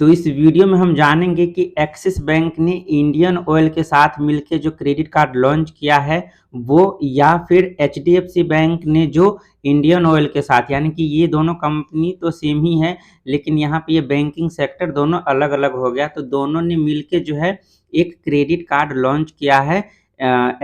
तो इस वीडियो में हम जानेंगे कि एक्सिस बैंक ने इंडियन ऑयल के साथ मिलकर जो क्रेडिट कार्ड लॉन्च किया है वो, या फिर एचडीएफसी बैंक ने जो इंडियन ऑयल के साथ, यानी कि ये दोनों कंपनी तो सेम ही है लेकिन यहाँ पे ये बैंकिंग सेक्टर दोनों अलग अलग हो गया। तो दोनों ने मिलकर जो है एक क्रेडिट कार्ड लॉन्च किया है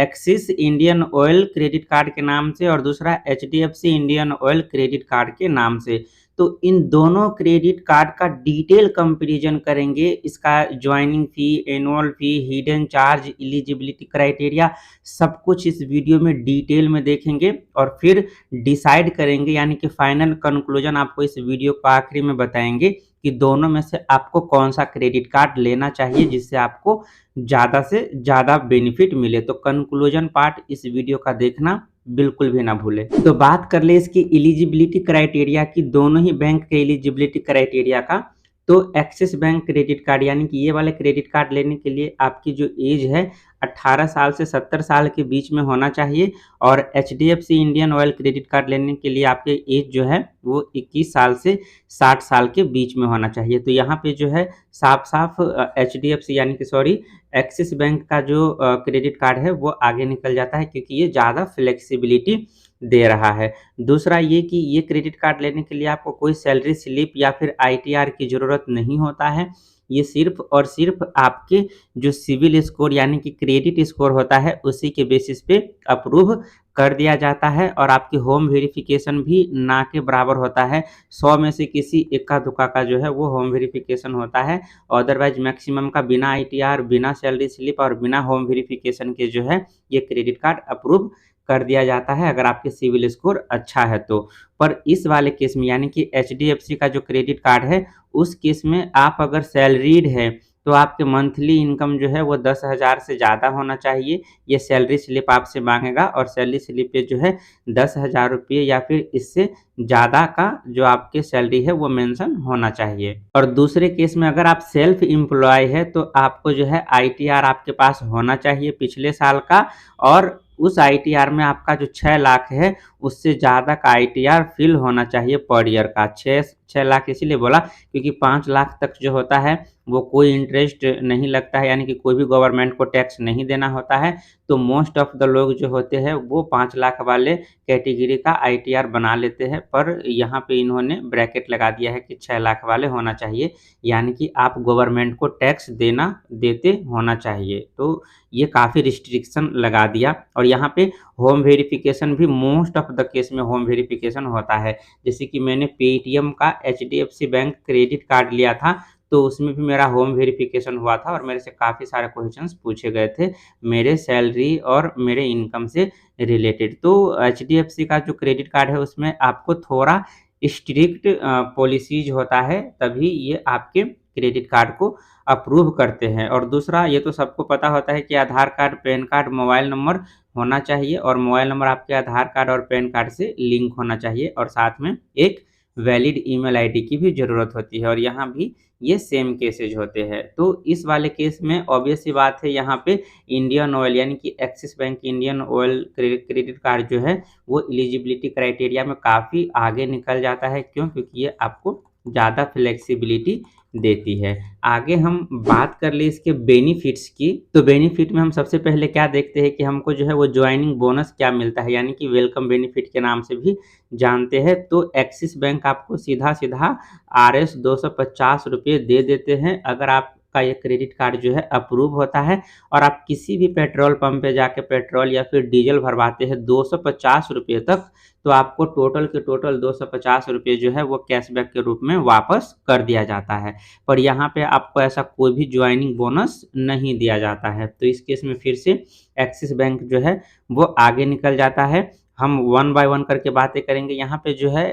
axis Indian oil credit card के नाम से, और दूसरा HDFC Indian oil credit card के नाम से। तो इन दोनों क्रेडिट कार्ड का डिटेल कंपैरिजन करेंगे, इसका ज्वाइनिंग फी, एनुअल फी, हिडन चार्ज, एलिजिबिलिटी क्राइटेरिया, सब कुछ इस वीडियो में डिटेल में देखेंगे और फिर डिसाइड करेंगे, यानी कि फाइनल कंक्लूजन आपको इस वीडियो को आखिरी में बताएंगे कि दोनों में से आपको कौन सा क्रेडिट कार्ड लेना चाहिए जिससे आपको ज़्यादा से ज़्यादा बेनिफिट मिले। तो कंक्लूजन पार्ट इस वीडियो का देखना बिल्कुल भी ना भूले। तो बात कर ले इसकी एलिजिबिलिटी क्राइटेरिया की, दोनों ही बैंक के एलिजिबिलिटी क्राइटेरिया का। तो एक्सिस बैंक क्रेडिट कार्ड, यानी कि ये वाले क्रेडिट कार्ड लेने के लिए आपकी जो एज है 18 साल से 70 साल के बीच में होना चाहिए, और HDFC Indian oil credit card लेने के लिए आपके एज जो है वो 21 साल से 60 साल के बीच में होना चाहिए। तो यहाँ पे जो है साफ साफ एचडीएफसी यानी कि सॉरी एक्सिस बैंक का जो क्रेडिट कार्ड है वो आगे निकल जाता है, क्योंकि ये ज़्यादा फ्लेक्सिबिलिटी दे रहा है। दूसरा ये कि ये क्रेडिट कार्ड लेने के लिए आपको कोई सैलरी स्लिप या फिर आईटीआर की ज़रूरत नहीं होता है। ये सिर्फ और सिर्फ आपके जो सिविल स्कोर यानी कि क्रेडिट स्कोर होता है उसी के बेसिस पे अप्रूव कर दिया जाता है, और आपकी होम वेरिफिकेशन भी ना के बराबर होता है। 100 में से किसी इक्का दुक्का का जो है वो होम वेरिफिकेशन होता है, अदरवाइज मैक्सिमम का बिना आईटीआर, बिना सैलरी स्लिप और बिना होम वेरिफिकेशन के जो है ये क्रेडिट कार्ड अप्रूव कर दिया जाता है अगर आपके सिविल स्कोर अच्छा है तो। पर इस वाले केस में यानी कि एचडीएफसी का जो क्रेडिट कार्ड है उस केस में आप अगर सैलरीड है तो आपके मंथली इनकम जो है वो 10,000 से ज़्यादा होना चाहिए। ये सैलरी स्लिप आपसे मांगेगा और सैलरी स्लिप पे जो है 10,000 रुपये या फिर इससे ज़्यादा का जो आपके सैलरी है वो मेंशन होना चाहिए। और दूसरे केस में अगर आप सेल्फ एम्प्लॉय है तो आपको जो है आईटीआर आपके पास होना चाहिए पिछले साल का, और उस आईटीआर में आपका जो 6 लाख है उससे ज़्यादा का आईटीआर फिल होना चाहिए पर ईयर का। 6 लाख इसीलिए बोला क्योंकि 5 लाख तक जो होता है वो कोई इंटरेस्ट नहीं लगता है, यानी कि कोई भी गवर्नमेंट को टैक्स नहीं देना होता है। तो मोस्ट ऑफ द लोग जो होते हैं वो 5 लाख वाले कैटेगरी का आईटीआर बना लेते हैं, पर यहाँ पे इन्होंने ब्रैकेट लगा दिया है कि 6 लाख वाले होना चाहिए, यानी कि आप गवर्नमेंट को टैक्स देते होना चाहिए। तो ये काफ़ी रिस्ट्रिक्शन लगा दिया। और यहाँ पे होम वेरिफिकेशन भी मोस्ट ऑफ द केस में होम वेरिफिकेशन होता है। जैसे कि मैंने पेटीएम का एचडीएफसी बैंक क्रेडिट कार्ड लिया था तो उसमें भी मेरा होम वेरिफिकेशन हुआ था और मेरे से काफ़ी सारे क्वेश्चंस पूछे गए थे मेरे सैलरी और मेरे इनकम से रिलेटेड। तो एचडीएफसी का जो क्रेडिट कार्ड है उसमें आपको थोड़ा स्ट्रिक्ट पॉलिसीज होता है, तभी ये आपके क्रेडिट कार्ड को अप्रूव करते हैं। और दूसरा ये तो सबको पता होता है कि Aadhaar card, PAN card, mobile number होना चाहिए, और मोबाइल नंबर आपके आधार कार्ड और पैन कार्ड से लिंक होना चाहिए, और साथ में एक वैलिड ईमेल आईडी की भी ज़रूरत होती है। और यहाँ भी ये सेम केसेज होते हैं। तो इस वाले केस में ऑब्वियस सी बात है, यहाँ पे इंडियन ऑयल यानी कि axis bank Indian oil credit card जो है वो एलिजिबिलिटी क्राइटेरिया में काफ़ी आगे निकल जाता है। क्यों? क्योंकि ये आपको ज़्यादा फ्लेक्सिबिलिटी देती है। आगे हम बात कर ले इसके बेनिफिट्स की। तो बेनिफिट में हम सबसे पहले क्या देखते हैं कि हमको जो है वो ज्वाइनिंग बोनस क्या मिलता है, यानी कि वेलकम बेनिफिट के नाम से भी जानते हैं। तो एक्सिस बैंक आपको सीधा सीधा RS 250 रुपये दे देते हैं अगर आपका ये क्रेडिट कार्ड जो है अप्रूव होता है, और आप किसी भी पेट्रोल पंप पे जाके पेट्रोल या फिर डीजल भरवाते हैं 250 रुपये तक, तो आपको टोटल के टोटल 250 रुपये जो है वो कैशबैक के रूप में वापस कर दिया जाता है। पर यहाँ पे आपको ऐसा कोई भी ज्वाइनिंग बोनस नहीं दिया जाता है। तो इस केस में फिर से एक्सिस बैंक जो है वो आगे निकल जाता है। हम वन बाय वन करके बातें करेंगे। यहाँ पे जो है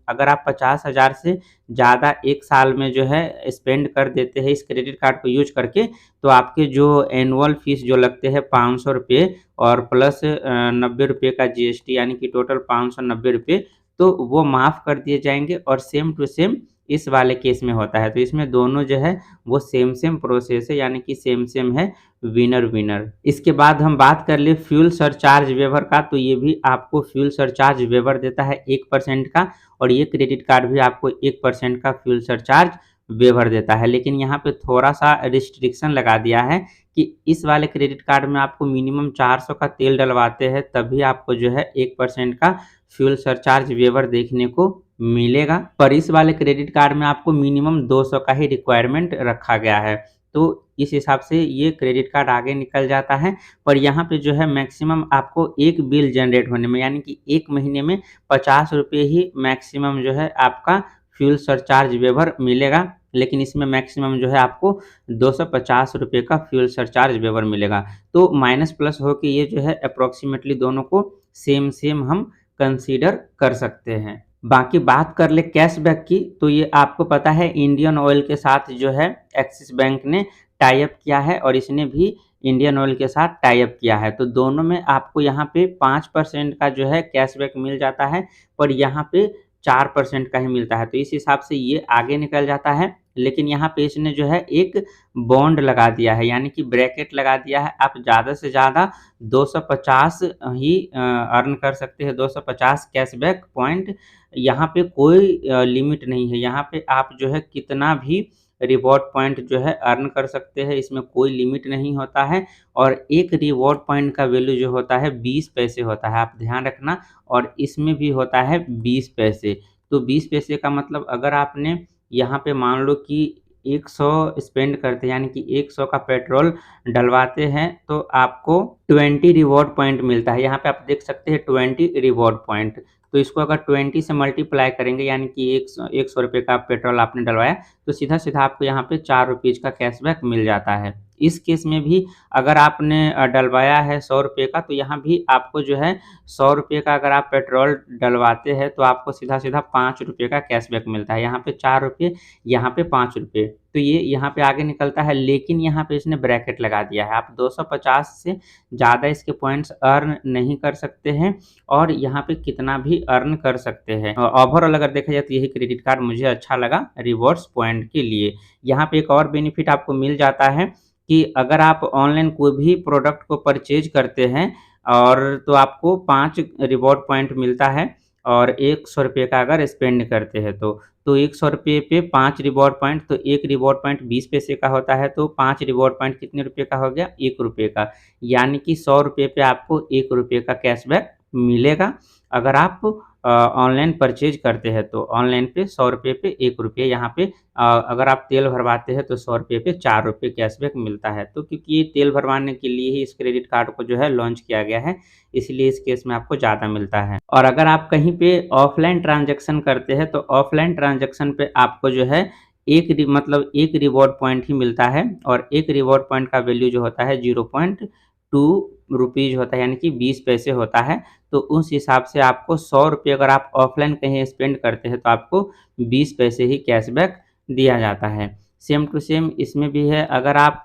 अगर आप 50,000 से ज़्यादा एक साल में जो है स्पेंड कर देते हैं इस क्रेडिट कार्ड को यूज करके, तो आपके जो एनुअल फीस जो लगते हैं 500 रुपये और प्लस 90 रुपये का जीएसटी, यानी कि टोटल 590 रुपये, तो वो माफ़ कर दिए जाएंगे। और सेम टू सेम इस वाले केस में होता है। तो इसमें दोनों जो है वो सेम प्रोसेस है, यानी कि सेम है, विनर विनर। इसके बाद हम बात कर ले फ्यूल सरचार्ज वेवर का। तो ये भी आपको फ्यूल सरचार्ज वेवर देता है 1% का, और ये क्रेडिट कार्ड भी आपको 1% का फ्यूल सरचार्ज वेवर देता है। लेकिन यहाँ पे थोड़ा-सा रिस्ट्रिक्शन लगा दिया है कि इस वाले क्रेडिट कार्ड में आपको मिनिमम 400 का तेल डलवाते हैं तभी आपको जो है 1% का फ्यूल सरचार्ज वेवर देखने को मिलेगा। पर इस वाले क्रेडिट कार्ड में आपको मिनिमम 200 का ही रिक्वायरमेंट रखा गया है। तो इस हिसाब से ये क्रेडिट कार्ड आगे निकल जाता है। पर यहाँ पे जो है मैक्सिमम आपको एक बिल जनरेट होने में यानी कि 1 महीने में ₹50 ही मैक्सिमम जो है आपका फ्यूल सरचार्ज वेवर मिलेगा। लेकिन इसमें मैक्सिमम जो है आपको ₹250 का फ्यूल सरचार्ज वेवर मिलेगा। तो माइनस प्लस हो के ये जो है अप्रॉक्सिमेटली दोनों को सेम हम कंसीडर कर सकते हैं। बाकी बात कर ले कैशबैक की, तो ये आपको पता है इंडियन ऑयल के साथ जो है एक्सिस बैंक ने टाई अप किया है और इसने भी इंडियन ऑयल के साथ टाई अप किया है। तो दोनों में आपको यहाँ पे 5% का जो है कैशबैक मिल जाता है, पर यहाँ पे 4% का ही मिलता है। तो इस हिसाब से ये आगे निकल जाता है। लेकिन यहाँ पे इसने जो है एक बॉन्ड लगा दिया है यानी कि ब्रैकेट लगा दिया है, आप ज़्यादा से ज़्यादा 250 ही अर्न कर सकते हैं, 250 कैशबैक पॉइंट। यहाँ पे कोई लिमिट नहीं है, यहाँ पे आप जो है कितना भी रिवॉर्ड पॉइंट जो है अर्न कर सकते हैं, इसमें कोई लिमिट नहीं होता है। और एक रिवॉर्ड पॉइंट का वैल्यू जो होता है 20 पैसे होता है, आप ध्यान रखना। और इसमें भी होता है 20 पैसे। तो 20 पैसे का मतलब अगर आपने यहाँ पे मान लो कि 100 स्पेंड करते हैं यानी कि 100 का पेट्रोल डलवाते हैं तो आपको 20 रिवॉर्ड पॉइंट मिलता है। यहाँ पे आप देख सकते हैं 20 रिवॉर्ड पॉइंट। तो इसको अगर 20 से मल्टीप्लाई करेंगे यानी कि 100 रुपये का पेट्रोल आपने डलवाया तो सीधा-सीधा आपको यहाँ पे ₹4 का कैशबैक मिल जाता है। इस केस में भी अगर आपने डलवाया है ₹100 का तो यहाँ भी आपको जो है ₹100 का अगर आप पेट्रोल डलवाते हैं तो आपको सीधा-सीधा ₹5 का कैशबैक मिलता है। यहाँ पे ₹4, यहाँ पे ₹5। तो ये यहाँ पे आगे निकलता है। लेकिन यहाँ पे इसने ब्रैकेट लगा दिया है, आप 250 से ज़्यादा इसके पॉइंट्स अर्न नहीं कर सकते हैं और यहाँ पे कितना भी अर्न कर सकते हैं। ओवरऑल अगर देखा जाए तो यही क्रेडिट कार्ड मुझे अच्छा लगा रिवॉर्ड्स पॉइंट के लिए। यहाँ पे एक और बेनिफिट आपको मिल जाता है कि अगर आप ऑनलाइन कोई भी प्रोडक्ट को परचेज करते हैं और तो आपको 5 रिवॉर्ड पॉइंट मिलता है और ₹100 का अगर स्पेंड करते हैं तो ₹100 पे 5 रिवॉर्ड पॉइंट, तो 1 रिवॉर्ड पॉइंट 20 पैसे का होता है, तो 5 रिवॉर्ड पॉइंट कितने रुपए का हो गया? ₹1 का। यानी कि ₹100 पे आपको ₹1 का कैशबैक मिलेगा अगर आप ऑनलाइन परचेज करते हैं तो। ऑनलाइन पे ₹100 पे ₹1, यहाँ पे अगर आप तेल भरवाते हैं तो ₹100 पे ₹4 कैशबैक मिलता है। तो क्योंकि ये तेल भरवाने के लिए ही इस क्रेडिट कार्ड को जो है लॉन्च किया गया है, इसलिए इस केस में आपको ज़्यादा मिलता है। और अगर आप कहीं पे ऑफलाइन ट्रांज़ैक्शन करते हैं तो ऑफलाइन ट्रांज़ैक्शन पे आपको जो है एक रिवॉर्ड पॉइंट ही मिलता है और एक रिवॉर्ड पॉइंट का वैल्यू जो होता है 0.2 रुपीज़ होता है यानी कि 20 पैसे होता है। तो उस हिसाब से आपको ₹100 अगर आप ऑफलाइन कहीं स्पेंड करते हैं तो आपको 20 पैसे ही कैशबैक दिया जाता है। सेम टू सेम इसमें भी है, अगर आप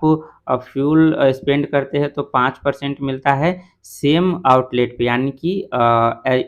फ्यूल स्पेंड करते हैं तो 5% मिलता है सेम आउटलेट पे यानी कि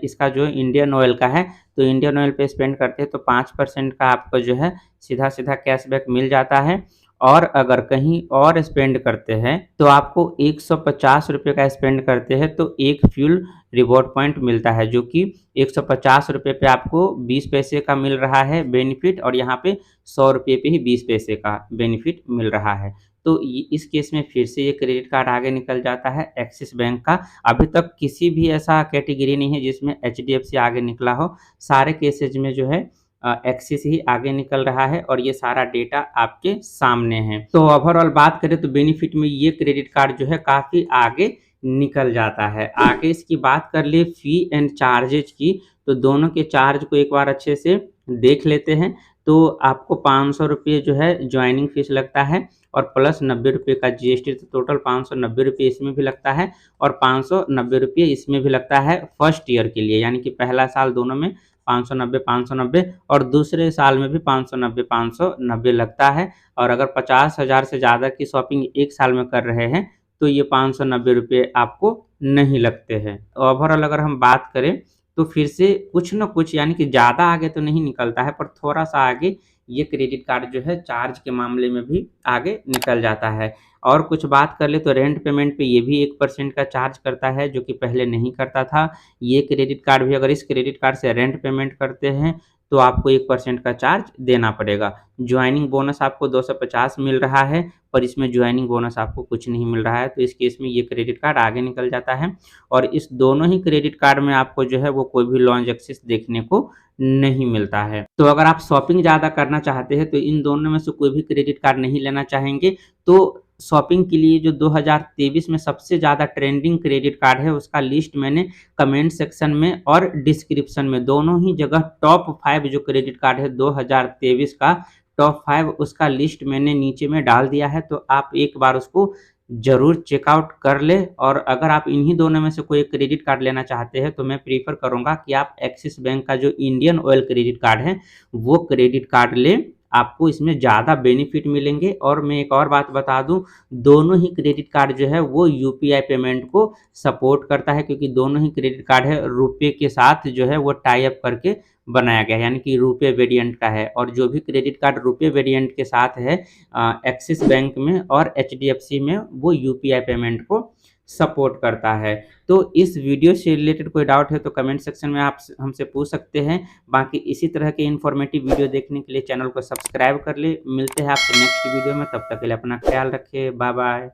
इसका जो इंडियन ऑयल का है तो इंडियन ऑयल पे स्पेंड करते हैं तो 5% का आपको जो है सीधा-सीधा कैशबैक मिल जाता है। और अगर कहीं और स्पेंड करते हैं तो आपको ₹150 का स्पेंड करते हैं तो एक फ्यूल रिवॉर्ड पॉइंट मिलता है जो कि ₹150 पे आपको 20 पैसे का मिल रहा है बेनिफिट और यहाँ पे ₹100 पे ही 20 पैसे का बेनिफिट मिल रहा है। तो इस केस में फिर से ये क्रेडिट कार्ड आगे निकल जाता है एक्सिस बैंक का। अभी तक किसी भी ऐसा कैटेगरी नहीं है जिसमें एचडीएफसी आगे निकला हो। सारे केसेज में जो है एक्सिस ही आगे निकल रहा है और ये सारा डेटा आपके सामने है। तो ओवरऑल बात करें तो बेनिफिट में ये क्रेडिट कार्ड जो है काफ़ी आगे निकल जाता है। आगे इसकी बात कर ले फ़ी एंड चार्जेज की, तो दोनों के चार्ज को एक बार अच्छे से देख लेते हैं। तो आपको ₹500 जो है जॉइनिंग फ़ीस लगता है और प्लस ₹90 का जीएसटी, तो टोटल ₹590 इसमें भी लगता है और ₹590 इसमें भी लगता है फर्स्ट ईयर के लिए, यानी कि पहला साल दोनों में 590 और दूसरे साल में भी 590 लगता है। और अगर 50,000 से ज़्यादा की शॉपिंग एक साल में कर रहे हैं तो ये ₹590 आपको नहीं लगते हैं। ओवरऑल अगर हम बात करें तो फिर से कुछ न कुछ यानी कि ज़्यादा आगे तो नहीं निकलता है, पर थोड़ा-सा आगे ये क्रेडिट कार्ड जो है चार्ज के मामले में भी आगे निकल जाता है। और कुछ बात कर ले तो रेंट पेमेंट पे ये भी 1% का चार्ज करता है जो कि पहले नहीं करता था। ये क्रेडिट कार्ड भी अगर इस क्रेडिट कार्ड से रेंट पेमेंट करते हैं तो आपको 1% का चार्ज देना पड़ेगा। ज्वाइनिंग बोनस आपको 250 मिल रहा है, पर इसमें ज्वाइनिंग बोनस आपको कुछ नहीं मिल रहा है, तो इस केस में ये क्रेडिट कार्ड आगे निकल जाता है। और इस दोनों ही क्रेडिट कार्ड में आपको जो है वो कोई भी लॉन्च एक्सेस देखने को नहीं मिलता है। तो अगर आप शॉपिंग ज़्यादा करना चाहते हैं तो इन दोनों में से कोई भी क्रेडिट कार्ड नहीं लेना चाहेंगे, तो शॉपिंग के लिए जो 2023 में सबसे ज़्यादा ट्रेंडिंग क्रेडिट कार्ड है उसका लिस्ट मैंने कमेंट सेक्शन में और डिस्क्रिप्शन में दोनों ही जगह टॉप 5 जो क्रेडिट कार्ड है 2023 का टॉप 5 उसका लिस्ट मैंने नीचे में डाल दिया है, तो आप एक बार उसको ज़रूर चेकआउट कर ले। और अगर आप इन्हीं दोनों में से कोई एक क्रेडिट कार्ड लेना चाहते हैं तो मैं प्रीफर करूँगा कि आप एक्सिस बैंक का जो इंडियन ऑयल क्रेडिट कार्ड है वो क्रेडिट कार्ड लें, आपको इसमें ज़्यादा बेनिफिट मिलेंगे। और मैं एक और बात बता दूं, दोनों ही क्रेडिट कार्ड जो है वो यूपीआई पेमेंट को सपोर्ट करता है, क्योंकि दोनों ही क्रेडिट कार्ड है रुपए के साथ जो है वो टाई अप करके बनाया गया है, यानी कि रुपए वेरिएंट का है। और जो भी क्रेडिट कार्ड रुपए वेरिएंट के साथ है एक्सिस बैंक में और एचडीएफसी में, वो यूपीआई पेमेंट को सपोर्ट करता है। तो इस वीडियो से रिलेटेड कोई डाउट है तो कमेंट सेक्शन में आप हमसे पूछ सकते हैं। बाकी इसी तरह के इन्फॉर्मेटिव वीडियो देखने के लिए चैनल को सब्सक्राइब कर ले। मिलते हैं आपसे नेक्स्ट वीडियो में, तब तक के लिए अपना ख्याल रखिए। Bye bye.